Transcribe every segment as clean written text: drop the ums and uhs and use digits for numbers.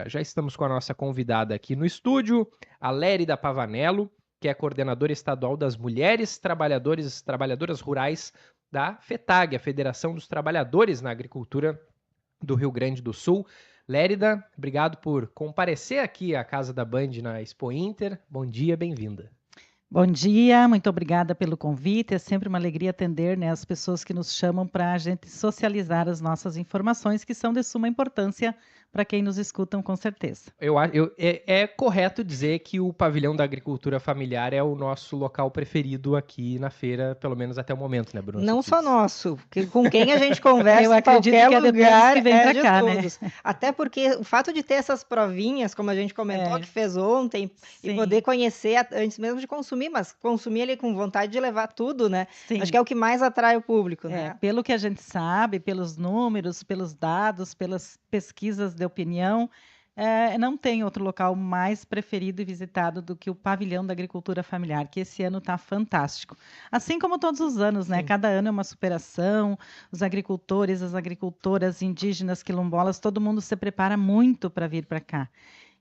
Já estamos com a nossa convidada aqui no estúdio, a Lérida Pavanello, que é coordenadora estadual das Mulheres Trabalhadoras Rurais da FETAG, a Federação dos Trabalhadores na Agricultura do Rio Grande do Sul. Lérida, obrigado por comparecer aqui à Casa da Band na Expo Inter. Bom dia, bem-vinda. Bom dia, muito obrigada pelo convite. É sempre uma alegria atender, né, as pessoas que nos chamam para a gente socializar as nossas informações, que são de suma importância para quem nos escutam, com certeza. É correto dizer que o Pavilhão da Agricultura Familiar é o nosso local preferido aqui na feira, pelo menos até o momento, né, Bruno Não só Surquiz? nosso, que com quem a gente conversa Eu em acredito qualquer que é de todos lugar que vêm é pra de cá, né? todos. Até porque o fato de ter essas provinhas, como a gente comentou, que fez ontem, e Sim. poder conhecer antes mesmo de consumir, mas consumir ali com vontade de levar tudo, né? Sim. Acho que é o que mais atrai o público, né? Pelo que a gente sabe, pelos números, pelos dados, pelas pesquisas de opinião, não tem outro local mais preferido e visitado do que o Pavilhão da Agricultura Familiar, que esse ano está fantástico. Assim como todos os anos, né? Sim. Cada ano é uma superação, os agricultores, as agricultoras indígenas, quilombolas, todo mundo se prepara muito para vir para cá.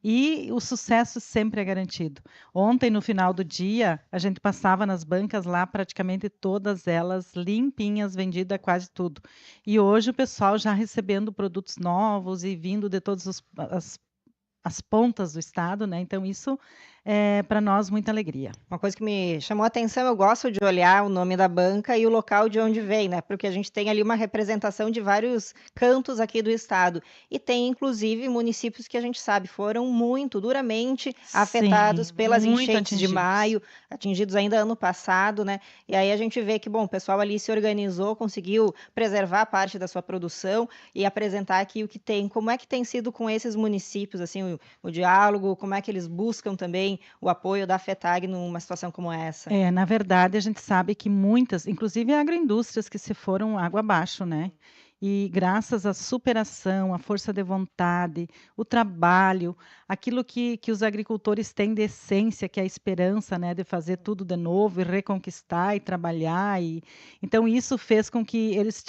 E o sucesso sempre é garantido. Ontem, no final do dia, a gente passava nas bancas lá, praticamente todas elas limpinhas, vendida quase tudo. E hoje o pessoal já recebendo produtos novos e vindo de todas as pontas do estado, né? Então, isso é para nós muita alegria. Uma coisa que me chamou a atenção, eu gosto de olhar o nome da banca e o local de onde vem, né? Porque a gente tem ali uma representação de vários cantos aqui do estado. E tem, inclusive, municípios que a gente sabe foram muito duramente afetados pelas enchentes de maio, atingidos ainda ano passado, né? E aí a gente vê que, bom, o pessoal ali se organizou, conseguiu preservar parte da sua produção e apresentar aqui o que tem. Como é que tem sido com esses municípios, assim, o diálogo, como é que eles buscam também o apoio da FETAG numa situação como essa? Na verdade, a gente sabe que muitas, inclusive agroindústrias, que se foram água abaixo, né? E graças à superação, à força de vontade, o trabalho, aquilo que os agricultores têm de essência, que é a esperança, né, de fazer tudo de novo e reconquistar e trabalhar. Então, isso fez com que eles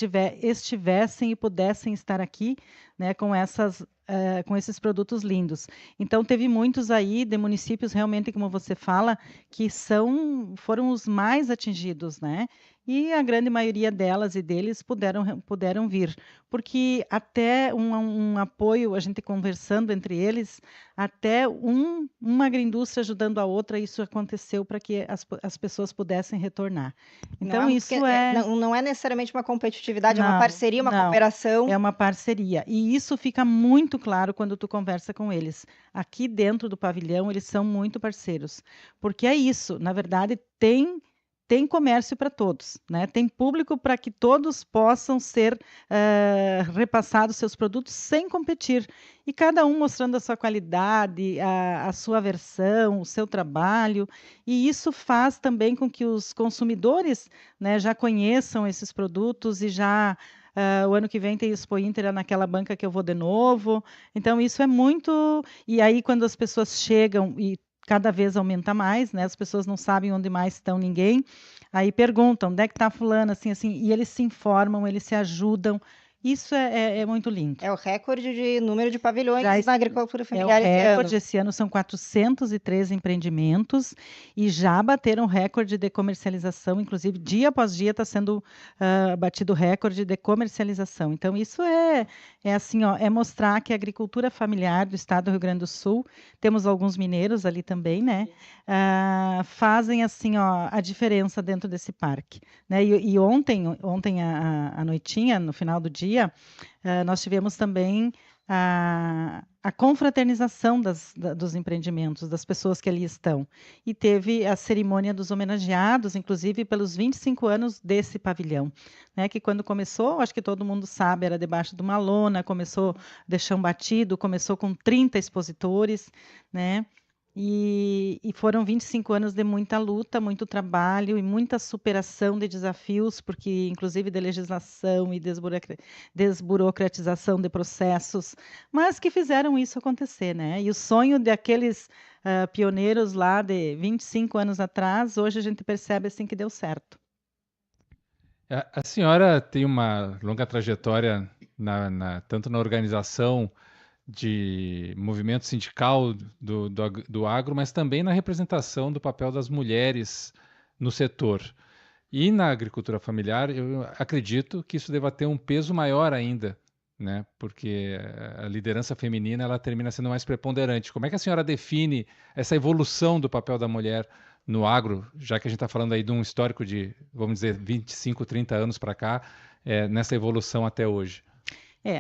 estivessem e pudessem estar aqui, né, com esses produtos lindos. Então, teve muitos aí de municípios, realmente, como você fala, que foram os mais atingidos, né? E a grande maioria delas e deles puderam vir, porque até um apoio, a gente conversando entre eles, até uma agroindústria ajudando a outra, isso aconteceu para que as pessoas pudessem retornar. Então, não é necessariamente uma competitividade, é uma parceria, uma cooperação. É uma parceria. E isso fica muito claro quando tu conversa com eles. Aqui dentro do pavilhão, eles são muito parceiros. Porque é isso, na verdade, tem comércio para todos, né? Tem público para que todos possam ser repassados seus produtos sem competir. E cada um mostrando a sua qualidade, a sua versão, o seu trabalho. E isso faz também com que os consumidores, né, já conheçam esses produtos e já... o ano que vem tem Expo Inter naquela banca que eu vou de novo. Então, isso é muito... E aí, quando as pessoas chegam e cada vez aumenta mais, né? As pessoas não sabem onde mais estão ninguém. Aí perguntam, onde é que está fulano, assim, e eles se informam, eles se ajudam. Isso é muito lindo. É o recorde de número de pavilhões na agricultura familiar esse ano. É o recorde, esse ano são 403 empreendimentos e já bateram recorde de comercialização, inclusive dia após dia está sendo batido recorde de comercialização. Então, isso é assim, ó, é mostrar que a agricultura familiar do estado do Rio Grande do Sul, temos alguns mineiros ali também, né? Fazem assim, ó, a diferença dentro desse parque. Né? E ontem à noitinha, no final do dia, nós tivemos também a confraternização dos empreendimentos, das pessoas que ali estão. E teve a cerimônia dos homenageados, inclusive pelos 25 anos desse pavilhão, né? Que quando começou, acho que todo mundo sabe, era debaixo de uma lona, começou de chão batido, começou com 30 expositores, né? E foram 25 anos de muita luta, muito trabalho e muita superação de desafios, porque inclusive de legislação e desburocratização de processos, mas que fizeram isso acontecer, né? E o sonho daqueles pioneiros lá de 25 anos atrás, hoje a gente percebe assim que deu certo. A senhora tem uma longa trajetória tanto na organização de movimento sindical do agro, mas também na representação do papel das mulheres no setor. E na agricultura familiar, eu acredito que isso deva ter um peso maior ainda, né? Porque a liderança feminina ela termina sendo mais preponderante. Como é que a senhora define essa evolução do papel da mulher no agro, já que a gente está falando aí de um histórico de, vamos dizer, 25, 30 anos para cá, nessa evolução até hoje?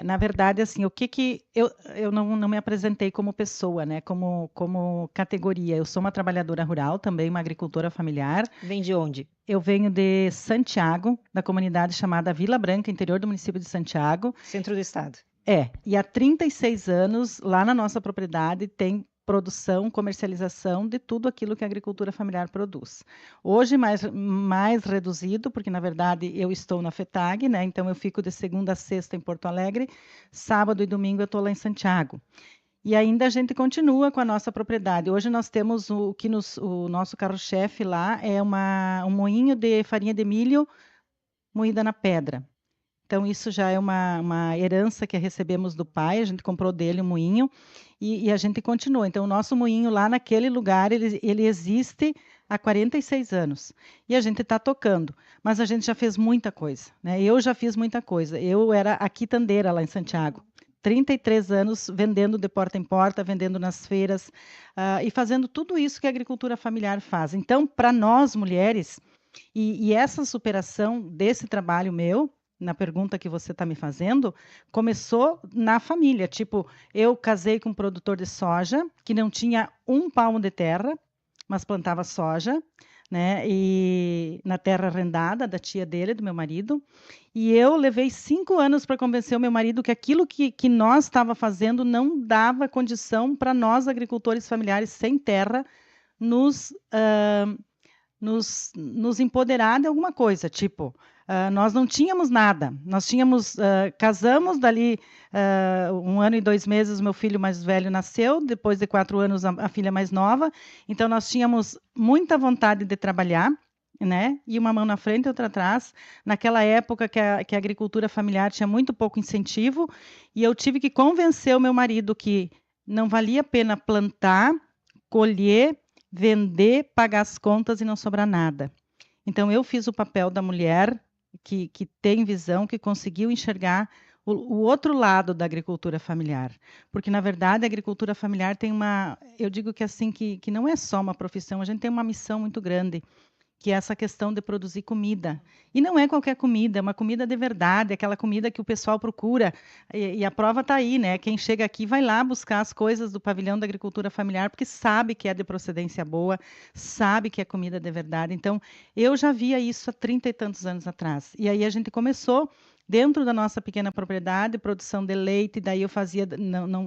Na verdade, assim, o que eu não me apresentei como pessoa, né? Como categoria. Eu sou uma trabalhadora rural, também uma agricultora familiar. Vem de onde? Eu venho de Santiago, da comunidade chamada Vila Branca, interior do município de Santiago. Centro do estado. E há 36 anos, lá na nossa propriedade, tem produção, comercialização de tudo aquilo que a agricultura familiar produz. Hoje mais reduzido, porque na verdade eu estou na FETAG, né? Então eu fico de segunda a sexta em Porto Alegre, sábado e domingo eu estou lá em Santiago. E ainda a gente continua com a nossa propriedade. Hoje nós temos o nosso carro-chefe lá é um moinho de farinha de milho moída na pedra. Então, isso já é uma herança que recebemos do pai, a gente comprou dele um moinho e a gente continua. Então, o nosso moinho lá naquele lugar, ele existe há 46 anos. E a gente está tocando, mas a gente já fez muita coisa, né? Eu já fiz muita coisa. Eu era a quitandeira lá em Santiago. 33 anos vendendo de porta em porta, vendendo nas feiras e fazendo tudo isso que a agricultura familiar faz. Então, para nós, mulheres, e essa superação desse trabalho meu, na pergunta que você está me fazendo, começou na família. Tipo, eu casei com um produtor de soja que não tinha um palmo de terra, mas plantava soja, né? E na terra arrendada da tia dele, do meu marido. E eu levei 5 anos para convencer o meu marido que aquilo que nós estava fazendo não dava condição para nós, agricultores familiares sem terra, nos empoderar de alguma coisa, tipo, nós não tínhamos nada, nós tínhamos, casamos, dali 1 ano e 2 meses, meu filho mais velho nasceu, depois de 4 anos a filha mais nova, então nós tínhamos muita vontade de trabalhar, né? E uma mão na frente e outra atrás, naquela época que a agricultura familiar tinha muito pouco incentivo, e eu tive que convencer o meu marido que não valia a pena plantar, colher, vender, pagar as contas e não sobrar nada. Então, eu fiz o papel da mulher que tem visão, que conseguiu enxergar o outro lado da agricultura familiar. Porque, na verdade, a agricultura familiar tem eu digo que assim, que não é só uma profissão, a gente tem uma missão muito grande, que é essa questão de produzir comida. E não é qualquer comida, é uma comida de verdade, aquela comida que o pessoal procura. E a prova está aí, né? Quem chega aqui vai lá buscar as coisas do pavilhão da agricultura familiar, porque sabe que é de procedência boa, sabe que é comida de verdade. Então, eu já via isso há 30 e tantos anos atrás. E aí a gente começou, dentro da nossa pequena propriedade, produção de leite, daí eu fazia,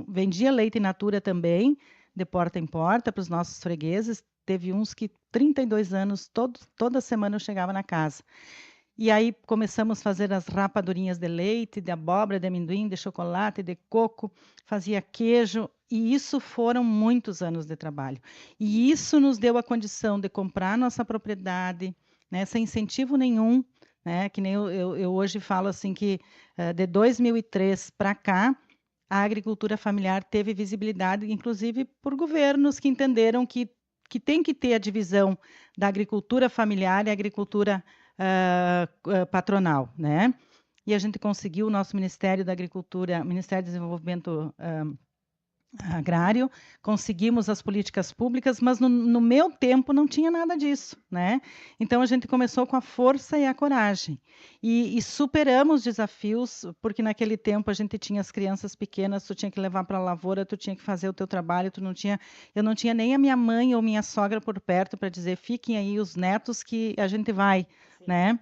vendia leite in natura também, de porta em porta, para os nossos fregueses. Teve uns que 32 anos, toda semana eu chegava na casa. E aí começamos a fazer as rapadurinhas de leite, de abóbora, de amendoim, de chocolate, de coco, fazia queijo, e isso foram muitos anos de trabalho. E isso nos deu a condição de comprar nossa propriedade, né, sem incentivo nenhum, né, que nem eu hoje falo assim que de 2003 para cá, a agricultura familiar teve visibilidade, inclusive por governos que entenderam que tem que ter a divisão da agricultura familiar e agricultura patronal, né? E a gente conseguiu o nosso Ministério da Agricultura, Ministério do Desenvolvimento Agrário, conseguimos as políticas públicas, mas no meu tempo não tinha nada disso, né? Então a gente começou com a força e a coragem e superamos desafios, porque naquele tempo a gente tinha as crianças pequenas, tu tinha que levar para a lavoura, tu tinha que fazer o teu trabalho, eu não tinha nem a minha mãe ou minha sogra por perto para dizer fiquem aí os netos que a gente vai, né?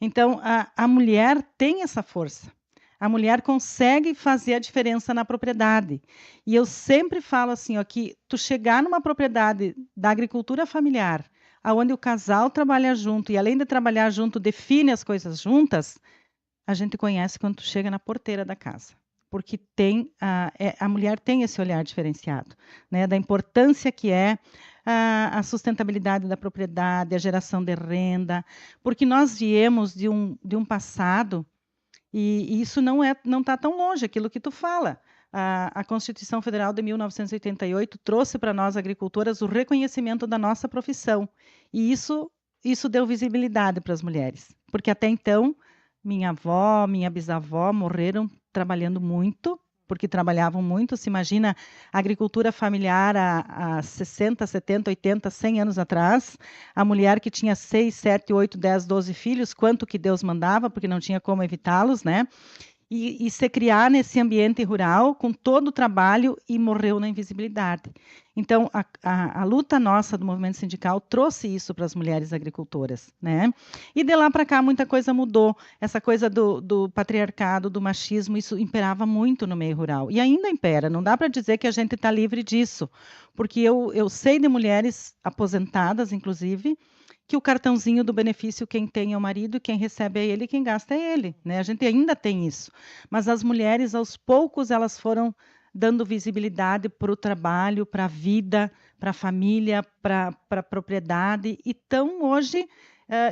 Então a mulher tem essa força. A mulher consegue fazer a diferença na propriedade. E eu sempre falo assim, ó, que tu chegar numa propriedade da agricultura familiar, onde o casal trabalha junto, e além de trabalhar junto, define as coisas juntas, a gente conhece quando tu chega na porteira da casa. Porque a mulher tem esse olhar diferenciado, né, da importância que é a sustentabilidade da propriedade, a geração de renda, porque nós viemos de um passado. E isso não está tão longe, aquilo que tu fala. a Constituição Federal de 1988 trouxe para nós, agricultoras, o reconhecimento da nossa profissão. E isso deu visibilidade para as mulheres. Porque até então, minha avó, minha bisavó morreram trabalhando muito, porque trabalhavam muito. Se imagina a agricultura familiar há 60, 70, 80, 100 anos atrás, a mulher que tinha 6, 7, 8, 10, 12 filhos, quanto que Deus mandava, porque não tinha como evitá-los, né? E se criar nesse ambiente rural, com todo o trabalho, e morreu na invisibilidade. Então, a luta nossa do movimento sindical trouxe isso para as mulheres agricultoras, né? E de lá para cá, muita coisa mudou. Essa coisa do patriarcado, do machismo, isso imperava muito no meio rural. E ainda impera, não dá para dizer que a gente está livre disso, porque eu sei de mulheres aposentadas, inclusive, que o cartãozinho do benefício quem tem é o marido, quem recebe é ele, quem gasta é ele, né? A gente ainda tem isso. Mas as mulheres, aos poucos, elas foram dando visibilidade para o trabalho, para a vida, para a família, para a propriedade. E estão hoje,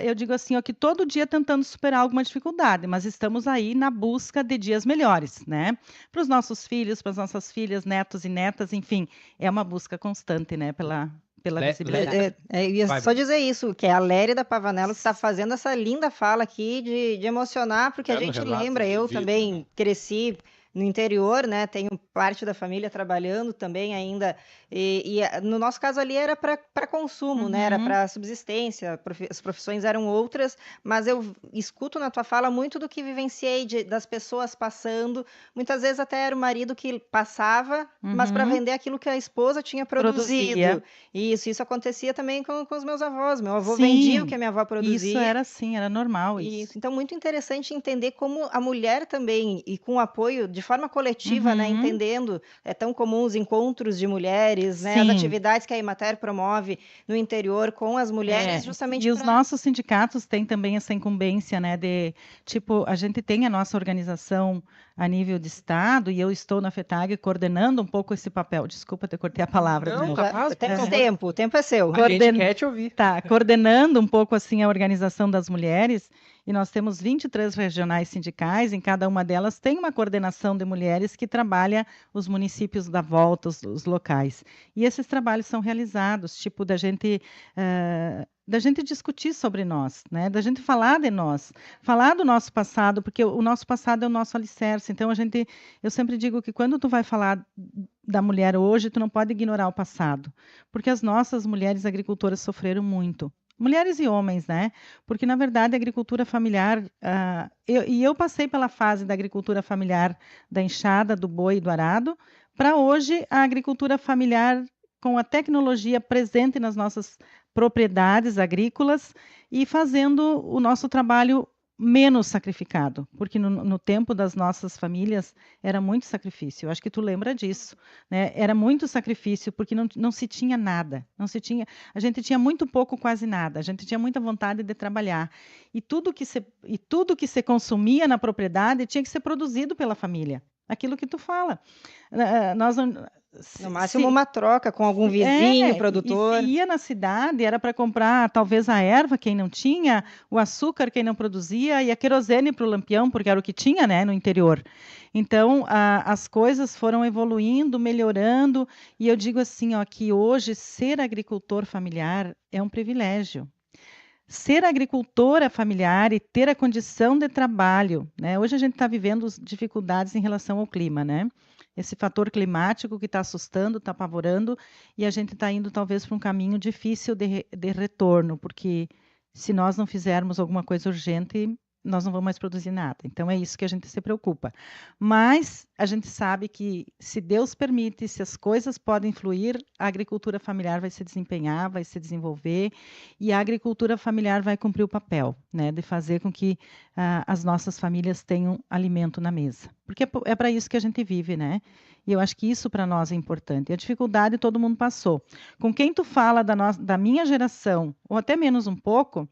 eu digo assim, ó, que todo dia tentando superar alguma dificuldade, mas estamos aí na busca de dias melhores, né? Para os nossos filhos, para as nossas filhas, netos e netas, enfim, é uma busca constante, né? Pela visibilidade. Eu ia só dizer isso, que é a Léria da Pavanello que está fazendo essa linda fala aqui de emocionar, porque a gente lembra, eu também cresci no interior, né? Tenho parte da família trabalhando também ainda, e no nosso caso ali era para consumo, né? Era para subsistência, as profissões eram outras, mas eu escuto na tua fala muito do que vivenciei das pessoas passando, muitas vezes até era o marido que passava, mas para vender aquilo que a esposa tinha produzido. Isso acontecia também com os meus avós. Meu avô vendia o que a minha avó produzia. Isso era assim, era normal isso. Então, muito interessante entender como a mulher também, e com o apoio de forma coletiva, né, entendendo, é tão comum os encontros de mulheres, né, as atividades que a Emater promove no interior com as mulheres, justamente. E os nossos sindicatos têm também essa incumbência, né, de, tipo, a gente tem a nossa organização a nível de estado, e eu estou na FETAG coordenando um pouco esse papel. Desculpa, te cortei a palavra. Não, o tempo é seu. A gente quer te ouvir. Tá, coordenando um pouco assim a organização das mulheres, e nós temos 23 regionais sindicais, em cada uma delas tem uma coordenação de mulheres que trabalha os municípios da volta, os locais. E esses trabalhos são realizados, tipo da gente discutir sobre nós, né? Da gente falar de nós, falar do nosso passado, porque o nosso passado é o nosso alicerce. Então, eu sempre digo que quando tu vai falar da mulher hoje, tu não pode ignorar o passado, porque as nossas mulheres agricultoras sofreram muito. Mulheres e homens, né? Porque, na verdade, a agricultura familiar... eu passei pela fase da agricultura familiar, da enxada, do boi e do arado, para hoje a agricultura familiar com a tecnologia presente nas nossas propriedades agrícolas e fazendo o nosso trabalho menos sacrificado, porque no tempo das nossas famílias era muito sacrifício. Eu acho que tu lembra disso, né? Era muito sacrifício porque não se tinha nada, a gente tinha muito pouco, quase nada. A gente tinha muita vontade de trabalhar e tudo que se consumia na propriedade tinha que ser produzido pela família. Aquilo que tu fala, no máximo uma troca com algum vizinho, produtor. E se ia na cidade, era para comprar talvez a erva, quem não tinha, o açúcar, quem não produzia, e a querosene para o lampião, porque era o que tinha, né, no interior. Então, as coisas foram evoluindo, melhorando, e eu digo assim, ó, que hoje ser agricultor familiar é um privilégio. Ser agricultora familiar e ter a condição de trabalho, né? Hoje a gente está vivendo dificuldades em relação ao clima, né? Esse fator climático que está assustando, está apavorando, e a gente está indo talvez para um caminho difícil de retorno, porque se nós não fizermos alguma coisa urgente, nós não vamos mais produzir nada. Então é isso que a gente se preocupa. Mas a gente sabe que se Deus permite, se as coisas podem fluir, a agricultura familiar vai se desempenhar, vai se desenvolver, e a agricultura familiar vai cumprir o papel, né, de fazer com que as nossas famílias tenham alimento na mesa. Porque é para isso que a gente vive, né? E eu acho que isso para nós é importante. A dificuldade todo mundo passou. Com quem tu fala da minha geração, ou até menos um pouco,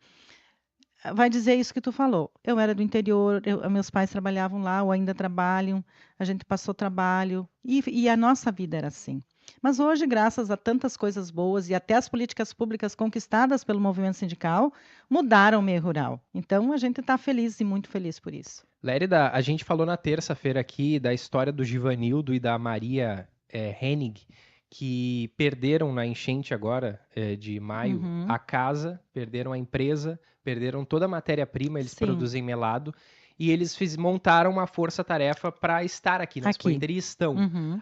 vai dizer isso que tu falou. Eu era do interior, meus pais trabalhavam lá, ou ainda trabalham, a gente passou trabalho, e a nossa vida era assim. Mas hoje, graças a tantas coisas boas e até as políticas públicas conquistadas pelo movimento sindical, mudaram o meio rural. Então, a gente está feliz e muito feliz por isso. Lérida, a gente falou na terça-feira aqui da história do Givanildo e da Maria Hennig, que perderam na enchente agora de maio a casa, perderam a empresa, perderam toda a matéria-prima, eles Sim. produzem melado, e eles montaram uma força-tarefa para estar aqui na Expo Inter e estão.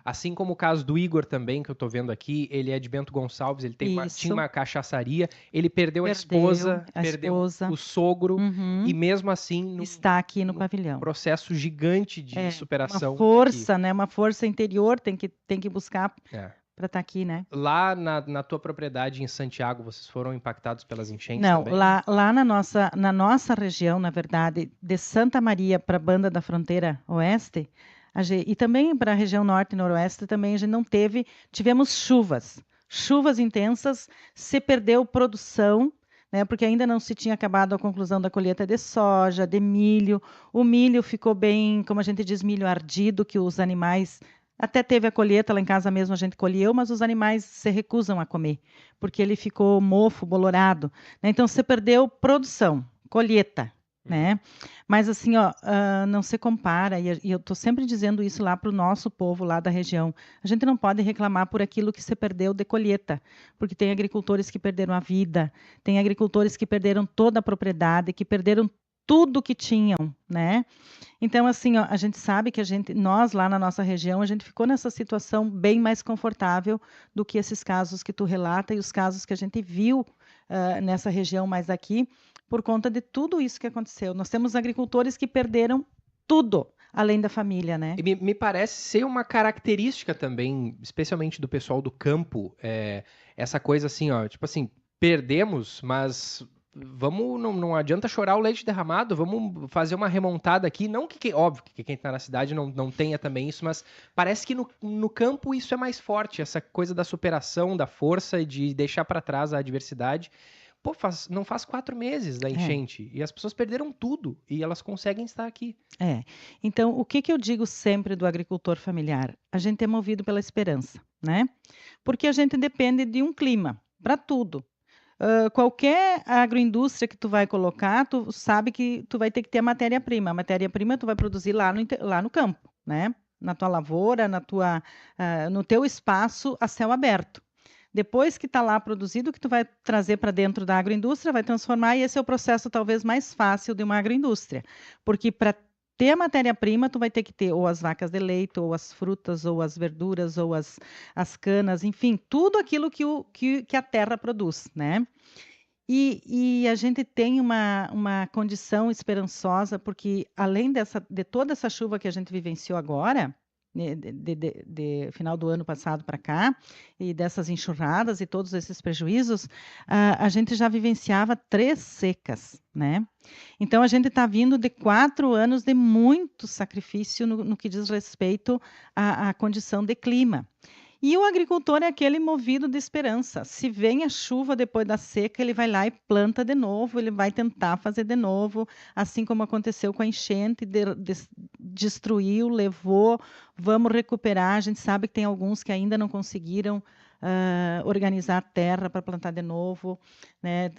Assim como o caso do Igor também, que eu estou vendo aqui, ele é de Bento Gonçalves, ele tinha uma cachaçaria, ele perdeu a esposa, perdeu o sogro, e mesmo assim está aqui no pavilhão. Processo gigante de superação. Uma força, né? Uma força interior tem que buscar para estar aqui, né? Lá na tua propriedade em Santiago, vocês foram impactados pelas enchentes Não, também? lá na nossa região, na verdade, de Santa Maria para a banda da fronteira oeste, e também para a região norte e noroeste, também a gente não tivemos chuvas intensas, se perdeu produção, né, porque ainda não se tinha acabado a conclusão da colheita de soja, de milho. O milho ficou bem, como a gente diz, milho ardido, que os animais... Até teve a colheita, lá em casa mesmo a gente colheu, mas os animais se recusam a comer, porque ele ficou mofo, bolorado, né? Então, você perdeu produção, colheita, né? Mas assim, não se compara, e eu estou sempre dizendo isso lá para o nosso povo lá da região. A gente não pode reclamar por aquilo que se perdeu de colheita, porque tem agricultores que perderam a vida, tem agricultores que perderam toda a propriedade, que perderam tudo que tinham, né? Então, assim, a gente sabe que nós lá na nossa região, a gente ficou nessa situação bem mais confortável do que esses casos que tu relata e os casos que a gente viu nessa região mais aqui, por conta de tudo isso que aconteceu. Nós temos agricultores que perderam tudo, além da família, né? E me parece ser uma característica também, especialmente do pessoal do campo, essa coisa assim, tipo assim, perdemos, mas... não adianta chorar o leite derramado, vamos fazer uma remontada aqui. Não que óbvio que quem está na cidade não tenha também isso, mas parece que no campo isso é mais forte, essa coisa da superação, da força e de deixar para trás a adversidade. Pô, não faz 4 meses da enchente e as pessoas perderam tudo e elas conseguem estar aqui. Então, o que eu digo sempre do agricultor familiar? A gente é movido pela esperança, né? Porque a gente depende de um clima para tudo. Qualquer agroindústria que tu vai colocar, tu sabe que tu vai ter que ter a matéria-prima. A matéria-prima tu vai produzir lá no campo, né? Na tua lavoura, no teu espaço a céu aberto. Depois que está lá produzido, que tu vai trazer para dentro da agroindústria, vai transformar, e esse é o processo talvez mais fácil de uma agroindústria. Porque para ter a matéria-prima, tu vai ter que ter ou as vacas de leite, ou as frutas, ou as verduras, ou as canas, enfim, tudo aquilo que a terra produz, né? E a gente tem uma condição esperançosa, porque além de toda essa chuva que a gente vivenciou agora, de final do ano passado para cá, e dessas enxurradas e todos esses prejuízos, a gente já vivenciava 3 secas, né? Então, a gente está vindo de 4 anos de muito sacrifício no que diz respeito à condição de clima. E o agricultor é aquele movido de esperança. Se vem a chuva depois da seca, ele vai lá e planta de novo, ele vai tentar fazer de novo, assim como aconteceu com a enchente, destruiu, levou, vamos recuperar. A gente sabe que tem alguns que ainda não conseguiram organizar a terra para plantar de novo, né?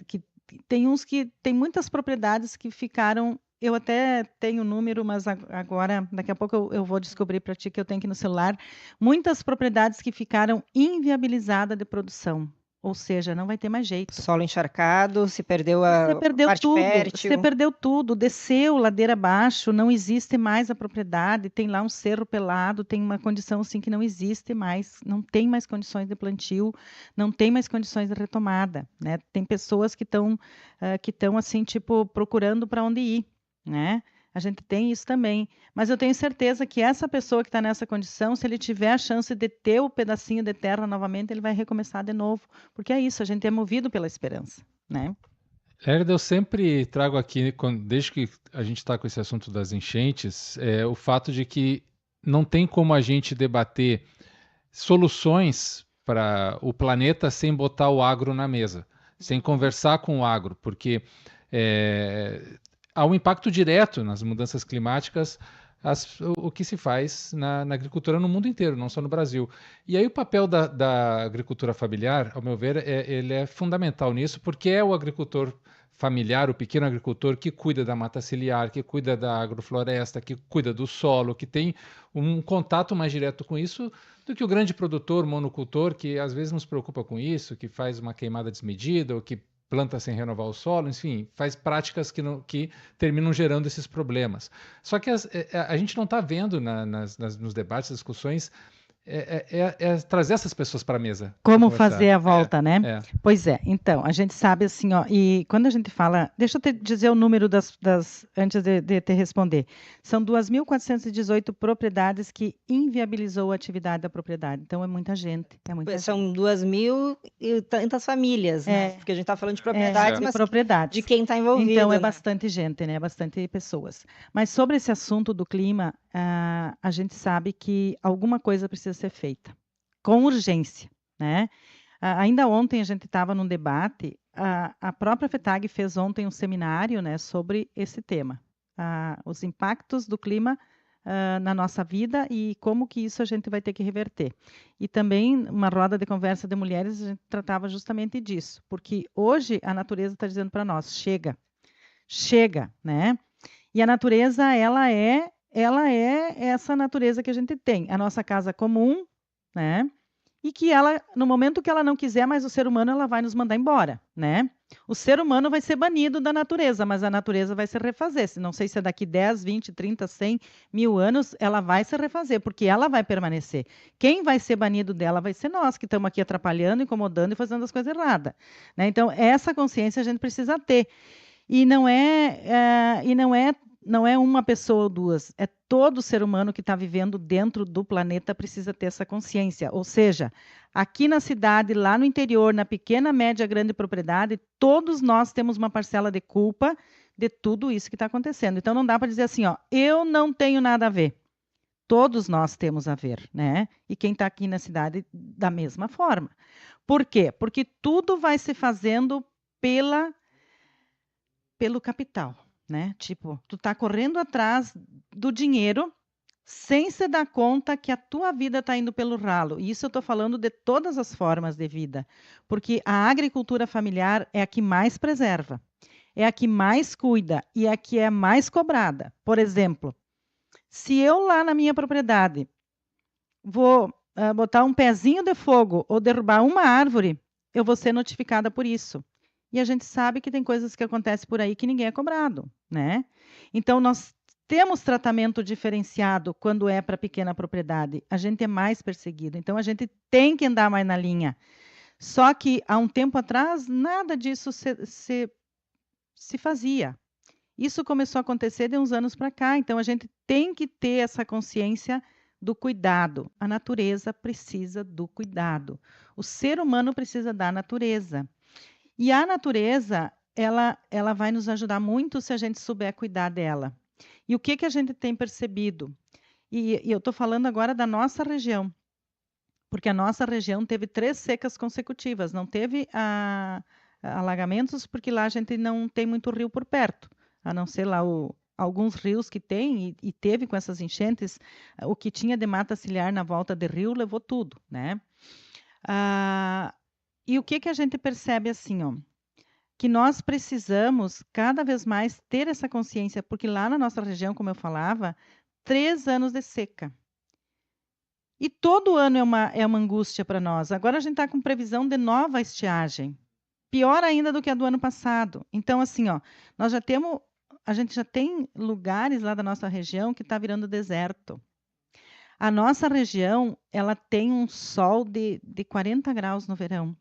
Tem muitas propriedades que ficaram... Eu até tenho o número, mas agora, daqui a pouco eu vou descobrir para ti que eu tenho aqui no celular. Muitas propriedades que ficaram inviabilizadas de produção. Ou seja, não vai ter mais jeito. Solo encharcado, se perdeu a parte tudo, fértil. Você perdeu tudo, desceu ladeira abaixo, não existe mais a propriedade, tem lá um cerro pelado, tem uma condição assim que não existe mais, não tem mais condições de plantio, não tem mais condições de retomada, né? Tem pessoas que estão assim, tipo, procurando para onde ir, né? A gente tem isso também, mas eu tenho certeza que essa pessoa que está nessa condição, se ele tiver a chance de ter o pedacinho de terra novamente, ele vai recomeçar de novo, porque é isso, a gente é movido pela esperança, né? Lérida, eu sempre trago aqui, desde que a gente está com esse assunto das enchentes, o fato de que não tem como a gente debater soluções para o planeta sem botar o agro na mesa, sem conversar com o agro, porque há um impacto direto nas mudanças climáticas o que se faz na agricultura no mundo inteiro, não só no Brasil. E aí o papel da agricultura familiar, ao meu ver, ele é fundamental nisso, porque é o agricultor familiar, o pequeno agricultor que cuida da mata ciliar, que cuida da agrofloresta, que cuida do solo, que tem um contato mais direto com isso do que o grande produtor, monocultor, que às vezes não se preocupa com isso, que faz uma queimada desmedida ou que planta sem renovar o solo, enfim, faz práticas que terminam gerando esses problemas. Só que a gente não está vendo nos debates, nas discussões, trazer essas pessoas para a mesa. Como fazer a volta, né? É. Pois é. Então, a gente sabe assim, ó, e quando a gente fala, deixa eu dizer o número antes de te responder. São 2.418 propriedades que inviabilizou a atividade da propriedade. Então, é muita gente. São 2.000 e tantas famílias, né? Porque a gente está falando de propriedades, mas de quem está envolvido. Então, é né? bastante gente, né? Bastante pessoas. Mas sobre esse assunto do clima, a gente sabe que alguma coisa precisa ser feita, com urgência, né? Ainda ontem a gente estava num debate, a própria FETAG fez ontem um seminário, né, sobre esse tema, os impactos do clima na nossa vida e como que isso a gente vai ter que reverter. E também uma roda de conversa de mulheres, a gente tratava justamente disso, porque hoje a natureza está dizendo para nós, chega, né? E a natureza, ela é essa natureza que a gente tem, a nossa casa comum, né? E que ela, no momento que ela não quiser mais o ser humano, ela vai nos mandar embora, né? O ser humano vai ser banido da natureza, mas a natureza vai se refazer. Não sei se é daqui 10, 20, 30, 100 mil anos, ela vai se refazer, porque ela vai permanecer. Quem vai ser banido dela vai ser nós, que estamos aqui atrapalhando, incomodando e fazendo as coisas erradas, né? Então, essa consciência a gente precisa ter. E não é uma pessoa ou duas, é todo ser humano que está vivendo dentro do planeta precisa ter essa consciência. Ou seja, aqui na cidade, lá no interior, na pequena, média, grande propriedade, todos nós temos uma parcela de culpa de tudo isso que está acontecendo. Então não dá para dizer assim, ó, eu não tenho nada a ver. Todos nós temos a ver, né? E quem está aqui na cidade da mesma forma. Por quê? Porque tudo vai se fazendo pelo capital, né? Tipo, tu tá correndo atrás do dinheiro sem se dar conta que a tua vida está indo pelo ralo. E isso eu estou falando de todas as formas de vida, porque a agricultura familiar é a que mais preserva, é a que mais cuida e é a que é mais cobrada. Por exemplo, se eu lá na minha propriedade vou botar um pezinho de fogo ou derrubar uma árvore, eu vou ser notificada por isso. E a gente sabe que tem coisas que acontecem por aí que ninguém é cobrado, né? Então, nós temos tratamento diferenciado quando é para pequena propriedade. A gente é mais perseguido. Então, a gente tem que andar mais na linha. Só que, há um tempo atrás, nada disso se fazia. Isso começou a acontecer de uns anos para cá. Então, a gente tem que ter essa consciência do cuidado. A natureza precisa do cuidado. O ser humano precisa da natureza. E a natureza, ela vai nos ajudar muito se a gente souber cuidar dela. E o que a gente tem percebido? E eu estou falando agora da nossa região, porque a nossa região teve 3 secas consecutivas, não teve alagamentos, porque lá a gente não tem muito rio por perto, a não ser lá alguns rios que tem, e teve com essas enchentes, o que tinha de mata ciliar na volta de rio levou tudo, né? E o que a gente percebe assim, ó, que nós precisamos cada vez mais ter essa consciência, porque lá na nossa região, como eu falava, 3 anos de seca. E todo ano é uma angústia para nós. Agora a gente está com previsão de nova estiagem, pior ainda do que a do ano passado. Então, assim, ó, a gente já tem lugares lá da nossa região que está virando deserto. A nossa região, ela tem um sol de 40 graus no verão.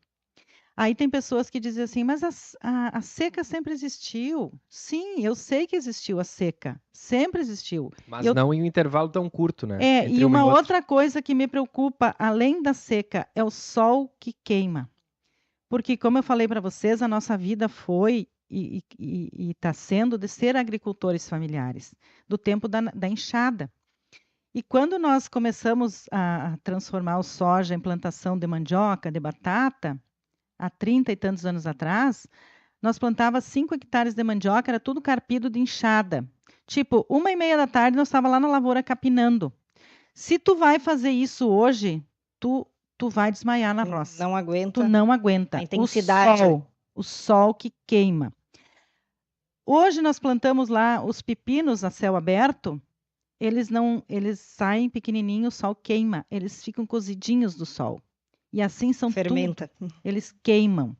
Aí tem pessoas que dizem assim, mas a seca sempre existiu. Sim, eu sei que existiu a seca, sempre existiu. Mas não em um intervalo tão curto, né? E uma outra coisa que me preocupa, além da seca, é o sol que queima. Porque, como eu falei para vocês, a nossa vida foi e está sendo de ser agricultores familiares, do tempo da enxada. E quando nós começamos a transformar o soja em plantação de mandioca, de batata, há 30 e tantos anos atrás, nós plantávamos 5 hectares de mandioca, era tudo carpido de enxada. Tipo, 1h30 nós estava lá na lavoura capinando. Se tu vai fazer isso hoje, tu vai desmaiar na roça. Não Tu aguenta não aguenta. a intensidade. O sol que queima. Hoje nós plantamos lá os pepinos a céu aberto, eles saem pequenininhos, o sol queima, eles ficam cozidinhos do sol. E assim são Fermenta. tudo, eles queimam.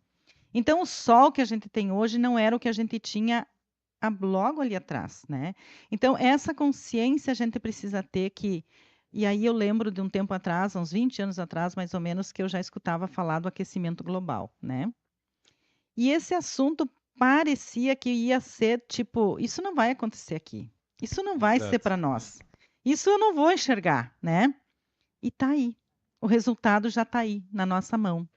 Então o sol que a gente tem hoje não era o que a gente tinha logo ali atrás, né? Então essa consciência a gente precisa ter e aí eu lembro de um tempo atrás, uns 20 anos atrás, mais ou menos, que eu já escutava falar do aquecimento global, né? E esse assunto parecia que ia ser tipo, isso não vai acontecer aqui. Isso não vai ser para nós. Isso eu não vou enxergar, né? E tá aí. O resultado já está aí, na nossa mão.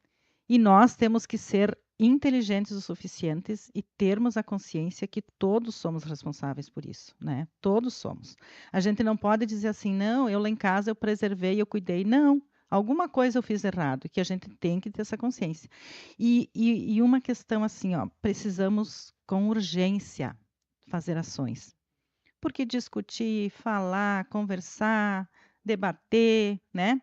E nós temos que ser inteligentes o suficientes e termos a consciência que todos somos responsáveis por isso, né? Todos somos. A gente não pode dizer assim, não, eu lá em casa eu preservei, eu cuidei. Não, alguma coisa eu fiz errado, que a gente tem que ter essa consciência. E uma questão assim, ó, precisamos com urgência fazer ações. Porque discutir, falar, conversar, debater, né?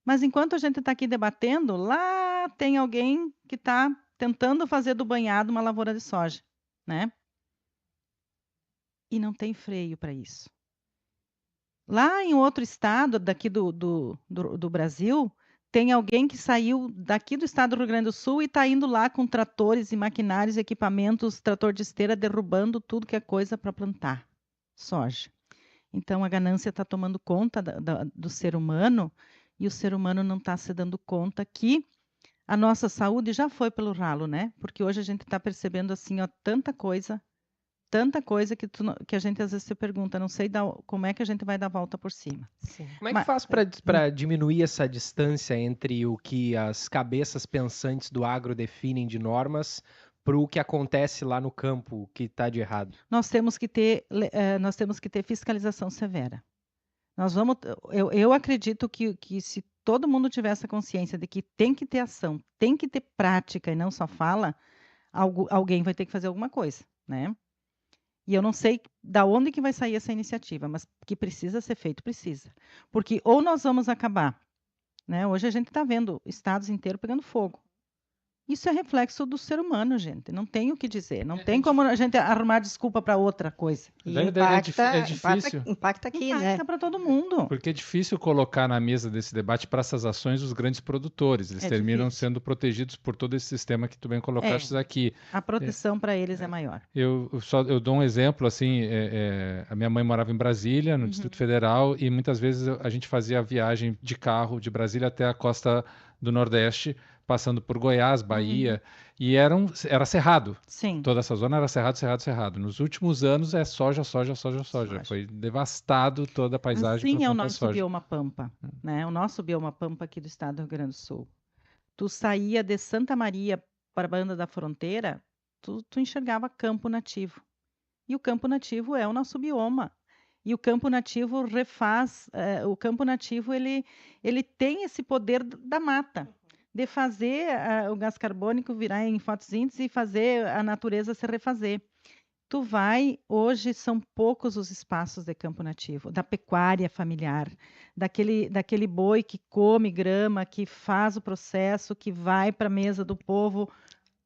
Mas enquanto a gente está aqui debatendo, lá tem alguém que está tentando fazer do banhado uma lavoura de soja, né? E não tem freio para isso. Lá em outro estado daqui do Brasil, tem alguém que saiu daqui do estado do Rio Grande do Sul e está indo lá com tratores e maquinários, equipamentos, trator de esteira, derrubando tudo que é coisa para plantar soja. Então a ganância está tomando conta do ser humano e o ser humano não está se dando conta que a nossa saúde já foi pelo ralo, né? Porque hoje a gente está percebendo assim, ó, tanta coisa que a gente às vezes se pergunta, não sei como é que a gente vai dar a volta por cima. Sim. Como é que faz para diminuir essa distância entre o que as cabeças pensantes do agro definem de normas para o que acontece lá no campo que está de errado? Nós temos que ter fiscalização severa. Eu acredito que se todo mundo tiver essa consciência de que tem que ter ação, tem que ter prática e não só fala, alguém vai ter que fazer alguma coisa, né? E eu não sei da onde que vai sair essa iniciativa, mas que precisa ser feito, precisa. Porque ou nós vamos acabar, né? Hoje a gente está vendo estados inteiros pegando fogo. Isso é reflexo do ser humano, gente. Não tem o que dizer. Não tem como a gente arrumar desculpa para outra coisa. E É difícil. impacta aqui, né? Impacta para todo mundo. Porque é difícil colocar na mesa desse debate para essas ações os grandes produtores. Eles terminam difícil. sendo protegidos por todo esse sistema que tu bem colocaste aqui. A proteção para eles é maior. Eu dou um exemplo, assim, a minha mãe morava em Brasília, no Distrito Federal, e muitas vezes a gente fazia a viagem de carro de Brasília até a costa do Nordeste, passando por Goiás, Bahia, e era cerrado. Sim. Toda essa zona era cerrado, cerrado, cerrado. Nos últimos anos é soja, soja, soja, soja. Foi devastado toda a paisagem. Assim é o nosso bioma pampa, né? O nosso bioma pampa aqui do estado do Rio Grande do Sul. Tu saía de Santa Maria para a banda da fronteira, tu enxergava campo nativo. E o campo nativo é o nosso bioma. E o campo nativo o campo nativo ele tem esse poder da mata, de fazer o gás carbônico virar em fotossíntese e fazer a natureza se refazer. Hoje são poucos os espaços de campo nativo, da pecuária familiar, daquele boi que come grama, que faz o processo, que vai para a mesa do povo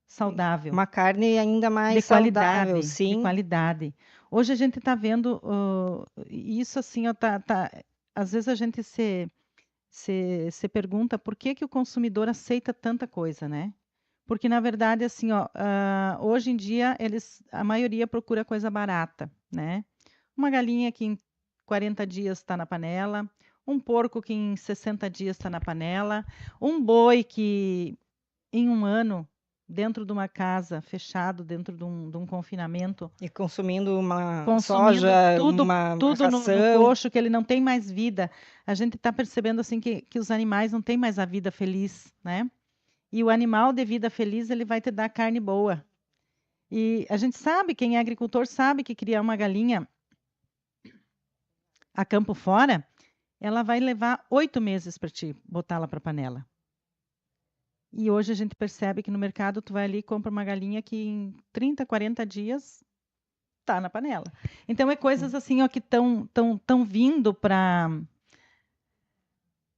saudável. Uma carne ainda mais de qualidade, saudável, sim. De qualidade. Hoje a gente está vendo isso assim, ó, às vezes a gente se pergunta por que o consumidor aceita tanta coisa, né? Porque, na verdade, assim, ó, hoje em dia, a maioria procura coisa barata, né? Uma galinha que em 40 dias está na panela, um porco que em 60 dias está na panela, um boi que em um ano, dentro de uma casa, fechado, dentro de um confinamento. E consumindo soja, uma tudo no ração. coxo, que ele não tem mais vida. A gente está percebendo assim que os animais não têm mais a vida feliz, né? E o animal de vida feliz, ele vai te dar carne boa. E a gente sabe, quem é agricultor sabe que criar uma galinha a campo fora, ela vai levar 8 meses para te botá-la para a panela. E hoje a gente percebe que no mercado tu vai ali e compra uma galinha que em 30, 40 dias tá na panela. Então, é coisas assim, ó, que estão vindo para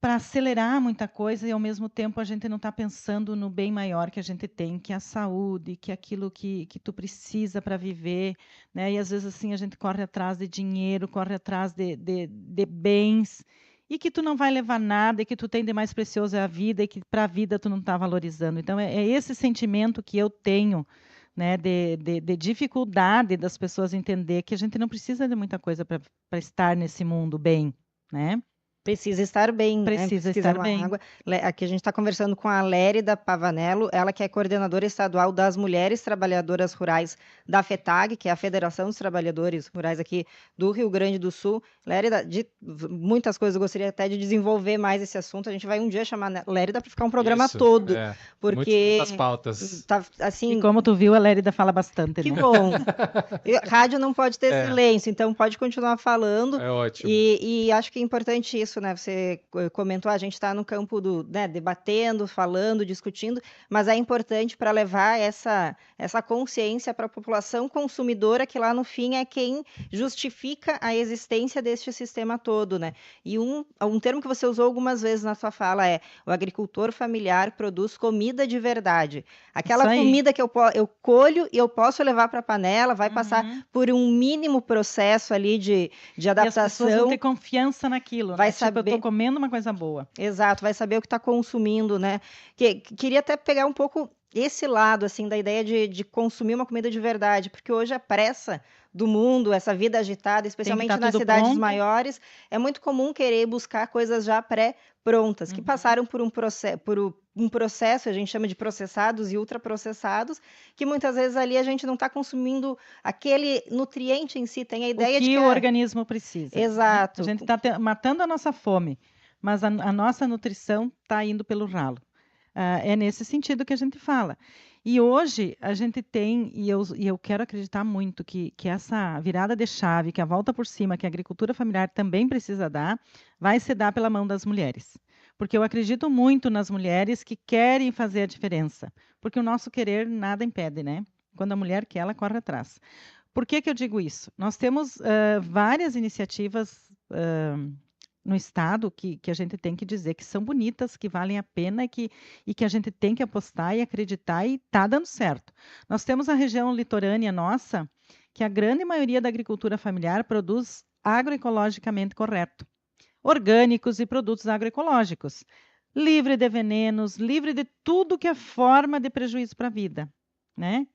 acelerar muita coisa e, ao mesmo tempo, a gente não está pensando no bem maior que a gente tem, que é a saúde, que é aquilo que tu precisa para viver, né? E, às vezes, assim, a gente corre atrás de dinheiro, corre atrás de bens, e que tu não vai levar nada, e que tu tem de mais precioso é a vida, e que para a vida tu não está valorizando. Então, é esse sentimento que eu tenho, né, de dificuldade das pessoas entender que a gente não precisa de muita coisa para estar nesse mundo bem, né? Precisa estar bem, né? Precisa estar uma bem. água. Aqui a gente está conversando com a Lérida Pavanello, ela que é coordenadora estadual das Mulheres Trabalhadoras Rurais da FETAG, que é a Federação dos Trabalhadores Rurais aqui do Rio Grande do Sul. Lérida, de muitas coisas, eu gostaria até de desenvolver mais esse assunto. A gente vai um dia chamar a Lérida para ficar um programa Isso, todo, é. porque Muitas pautas. tá assim. E como tu viu, a Lérida fala bastante, Que né? bom. Rádio não pode ter É. silêncio, então pode continuar falando. É ótimo. E acho que é importante isso, né? Você comentou, a gente está no campo do, né, debatendo, falando, discutindo, mas é importante para levar essa consciência para a população consumidora, que lá no fim é quem justifica a existência deste sistema todo, né? E um termo que você usou algumas vezes na sua fala é: o agricultor familiar produz comida de verdade. Aquela Isso aí. comida que eu colho e eu posso levar para a panela, vai passar por um mínimo processo ali de E as pessoas adaptação. vão ter confiança naquilo. Vai né? Tipo, eu saber- tô comendo uma coisa boa. Exato, vai saber o que está consumindo, né? Queria até pegar um pouco esse lado, assim, da ideia de consumir uma comida de verdade, porque hoje a pressa do mundo, essa vida agitada, especialmente tá nas tudo cidades pronto. maiores, é muito comum querer buscar coisas já pré-prontas, que Uhum. passaram por um processo, a gente chama de processados e ultraprocessados, que muitas vezes ali a gente não está consumindo aquele nutriente em si, tem a ideia O que de que o organismo precisa. né? Exato. A gente está matando a nossa fome, mas a nossa nutrição está indo pelo ralo. É nesse sentido que a gente fala. E hoje a gente tem, e eu quero acreditar muito que essa virada de chave, que a volta por cima, que a agricultura familiar também precisa dar, vai se dar pela mão das mulheres. Porque eu acredito muito nas mulheres que querem fazer a diferença. Porque o nosso querer nada impede, né? Quando a mulher quer, ela corre atrás. Por que eu digo isso? Nós temos várias iniciativas no Estado que a gente tem que dizer que são bonitas, que valem a pena e que a gente tem que apostar e acreditar e está dando certo. Nós temos a região litorânea nossa, que a grande maioria da agricultura familiar produz agroecologicamente correto. Orgânicos e produtos agroecológicos. Livre de venenos, livre de tudo que é forma de prejuízo para a vida. Né?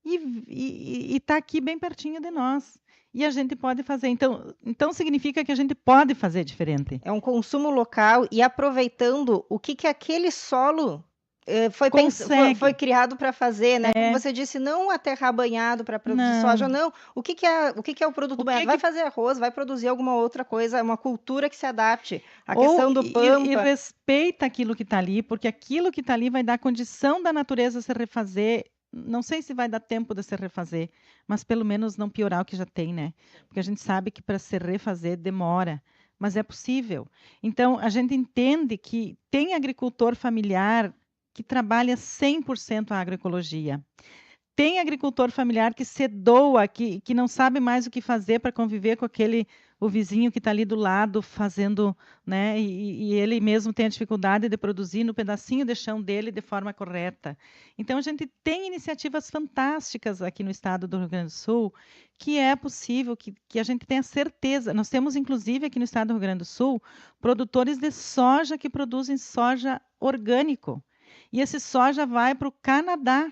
E está aqui bem pertinho de nós. E a gente pode fazer. Então significa que a gente pode fazer diferente. É um consumo local e aproveitando o que aquele solo foi criado para fazer, né? Como você disse, não aterrar banhado para produzir soja, não. O que é o produto banhado? Vai fazer arroz, vai produzir alguma outra coisa, uma cultura que se adapte. A questão do pampa. E respeita aquilo que está ali, porque aquilo que está ali vai dar condição da natureza se refazer. Não sei se vai dar tempo de se refazer, mas pelo menos não piorar o que já tem, né? Porque a gente sabe que para se refazer demora, mas é possível. Então, a gente entende que tem agricultor familiar que trabalha 100% a agroecologia. Tem agricultor familiar que se doa, que não sabe mais o que fazer para conviver com o vizinho que está ali do lado fazendo, né? E ele mesmo tem a dificuldade de produzir no pedacinho de chão dele de forma correta. Então, a gente tem iniciativas fantásticas aqui no estado do Rio Grande do Sul, que é possível, que a gente tenha certeza. Nós temos, inclusive, aqui no estado do Rio Grande do Sul, produtores de soja que produzem soja orgânico. E esse soja vai para o Canadá.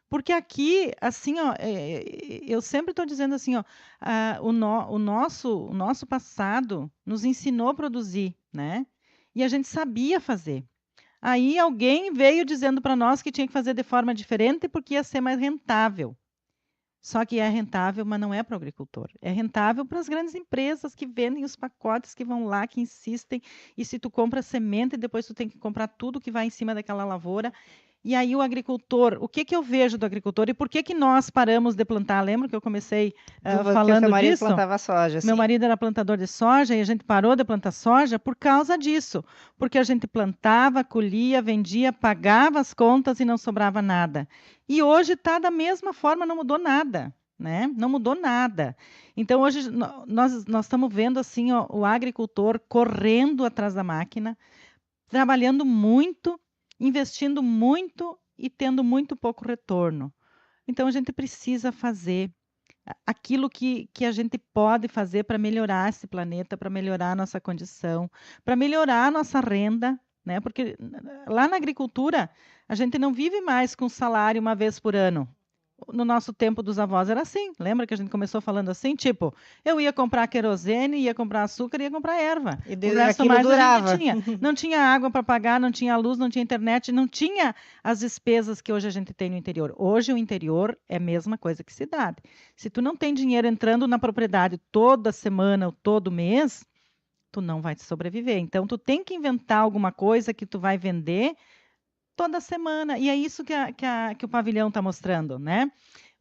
Porque aqui, assim, ó, eu sempre estou dizendo assim, ó, o nosso passado nos ensinou a produzir, né? E a gente sabia fazer. Aí alguém veio dizendo para nós que tinha que fazer de forma diferente porque ia ser mais rentável. Só que é rentável, mas não é para o agricultor. É rentável para as grandes empresas que vendem os pacotes, que vão lá, que insistem. E se tu compra semente, depois tu tem que comprar tudo que vai em cima daquela lavoura. E aí o agricultor, o que eu vejo do agricultor e por que nós paramos de plantar? Lembra que eu comecei falando seu marido disso? plantava soja. Meu marido era plantador de soja e a gente parou de plantar soja por causa disso. Porque a gente plantava, colhia, vendia, pagava as contas e não sobrava nada. E hoje está da mesma forma, não mudou nada. né? Não mudou nada. Então, hoje, nós estamos vendo assim, ó, o agricultor correndo atrás da máquina, trabalhando muito, investindo muito e tendo muito pouco retorno. Então, a gente precisa fazer aquilo que a gente pode fazer para melhorar esse planeta, para melhorar a nossa condição, para melhorar a nossa renda, né? Porque lá na agricultura, a gente não vive mais com salário uma vez por ano. No nosso tempo dos avós era assim. Lembra que a gente começou falando assim? Tipo, eu ia comprar querosene, ia comprar açúcar, ia comprar erva. E O resto aquilo mais durava. a gente tinha. Não tinha água para pagar, não tinha luz, não tinha internet, não tinha as despesas que hoje a gente tem no interior. Hoje o interior é a mesma coisa que cidade. Se tu não tem dinheiro entrando na propriedade toda semana ou todo mês, tu não vai sobreviver. Então, tu tem que inventar alguma coisa que tu vai vender toda semana. E é isso que o pavilhão está mostrando, né?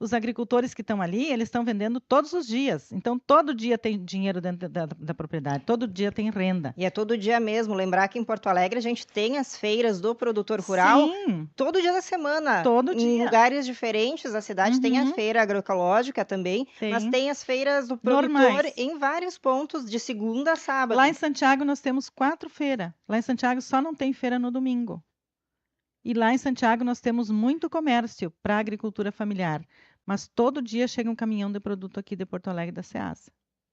Os agricultores que estão ali, eles estão vendendo todos os dias. Então, todo dia tem dinheiro dentro da propriedade, todo dia tem renda. E é todo dia mesmo. Lembrar que em Porto Alegre a gente tem as feiras do produtor rural. Sim, Todo dia da semana. todo Em dia. lugares diferentes da cidade tem a Uhum. feira agroecológica também, mas Tem. tem as feiras do produtor Normais. em vários pontos, de segunda a sábado. Lá em Santiago nós temos 4 feiras. Lá em Santiago só não tem feira no domingo. E lá em Santiago nós temos muito comércio para agricultura familiar. Mas todo dia chega um caminhão de produto aqui de Porto Alegre da Ceasa,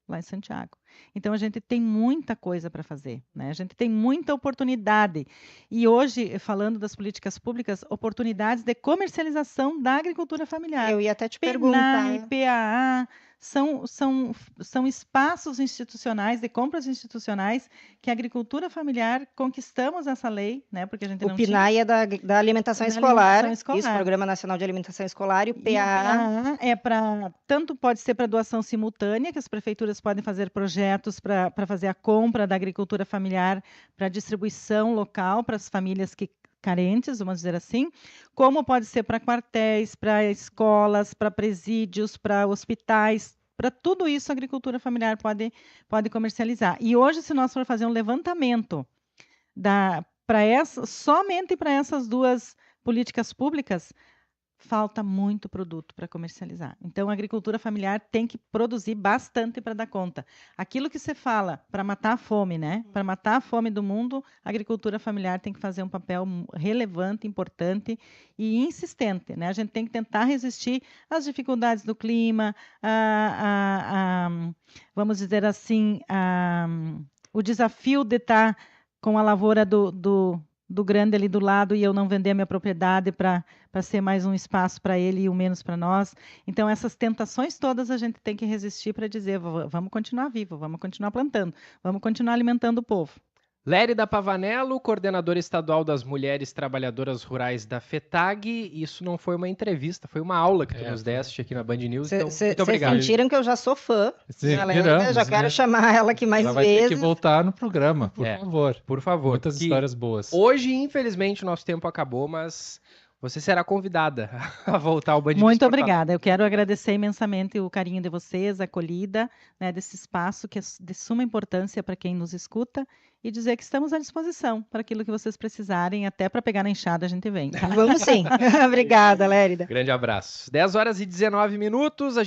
lá em Santiago. Então a gente tem muita coisa para fazer, né? A gente tem muita oportunidade. E hoje, falando das políticas públicas, oportunidades de comercialização da agricultura familiar. Eu ia até te PNAE, perguntar. PAA, são espaços institucionais, de compras institucionais, que a agricultura familiar conquistamos essa lei, né? Porque a gente O não tinha. PNAE é da alimentação Da escolar, alimentação isso, escolar. Programa Nacional de Alimentação Escolar, e o E o PAA. PAA é para, tanto pode ser para doação simultânea, que as prefeituras podem fazer projetos para fazer a compra da agricultura familiar para distribuição local para as famílias carentes, vamos dizer assim, como pode ser para quartéis, para escolas, para presídios, para hospitais. Para tudo isso, a agricultura familiar pode comercializar. E hoje, se nós for fazer um levantamento somente para essas duas políticas públicas, falta muito produto para comercializar. Então, a agricultura familiar tem que produzir bastante para dar conta. Aquilo que você fala, para matar a fome, né? Para matar a fome do mundo, a agricultura familiar tem que fazer um papel relevante, importante e insistente, né? A gente tem que tentar resistir às dificuldades do clima, vamos dizer assim, o desafio de estar com a lavoura do grande ali do lado e eu não vender a minha propriedade para ser mais um espaço para ele e o menos para nós. Então, essas tentações todas a gente tem que resistir para dizer, vamos continuar vivo, vamos continuar plantando, vamos continuar alimentando o povo. Lérida Pavanello, coordenadora estadual das Mulheres Trabalhadoras Rurais da FETAG. Isso não foi uma entrevista, foi uma aula que tu nos deste aqui na Band News. Então, muito obrigado. Vocês sentiram que eu já sou fã. Sim, Já quero chamar ela aqui mais Ela vezes. vai ter que voltar no programa, por favor. Por favor. Muitas histórias boas. Hoje, infelizmente, o nosso tempo acabou, mas você será convidada a voltar ao Band News. Muito obrigada. Eu quero agradecer imensamente o carinho de vocês, a acolhida, né, desse espaço que é de suma importância para quem nos escuta e dizer que estamos à disposição para aquilo que vocês precisarem, até para pegar na enxada a gente vem. Tá? Vamos sim. Obrigada, Lérida. Grande abraço. 10 horas e 19 minutos.